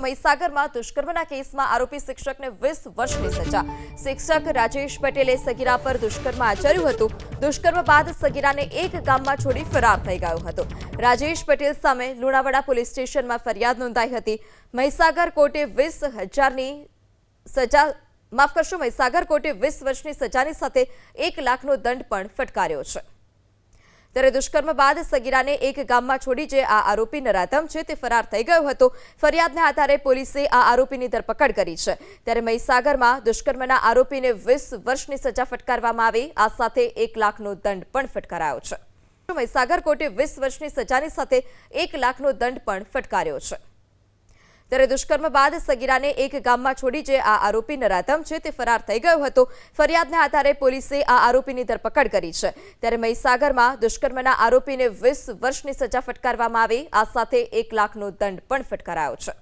મહીસાગરમાં દુષ્કર્મના કેસમાં આરોપી શિક્ષકને 20 વર્ષની સજા। શિક્ષક રાજેશ પટેલે સગીરા પર દુષ્કર્મ આચર્યું હતું। દુષ્કર્મ બાદ સગીરાને એક ગામમાં છોડી ફરાર થઈ ગયો હતો। રાજેશ પટેલ સામે લુણાવાડા પોલીસ સ્ટેશનમાં ફરિયાદ નોંધાઈ હતી। મહીસાગર કોર્ટે 20,000ની સજા મહીસાગર કોર્ટે 20 વર્ષની સજાની સાથે 1 લાખનો દંડ પણ ફટકાર્યો છે। ત્યારે દુષ્કર્મ બાદ સગીરાને એક ગામમાં છોડી જે આ આરોપી નરાધમ છે તે ફરાર થઈ ગયો હતો। ફરિયાદના આધારે પોલીસે આ આરોપીની ધરપકડ કરી છે। ત્યારે મહીસાગરમાં દુષ્કર્મના આરોપીને 20 વર્ષની સજા ફટકારવામાં આવી। આ સાથે 1 લાખનો દંડ પણ ફટકારાયો છે। મહીસાગર કોર્ટે 20 વર્ષની સજાની સાથે 1 લાખનો દંડ પણ ફટકાર્યો છે। ત્યારે દુષ્કર્મ બાદ સગીરાને એક ગામમાં છોડી જે આ આરોપી નરાધમ છે તે ફરાર થઈ ગયો હતો। ફરિયાદના આધારે પોલીસે આ આરોપીની ધરપકડ કરી છે। ત્યારે મહીસાગરમાં દુષ્કર્મના આરોપીને 20 વર્ષની સજા ફટકારવામાં આવી। આ સાથે 1 લાખનો દંડ પણ ફટકારાયો છે।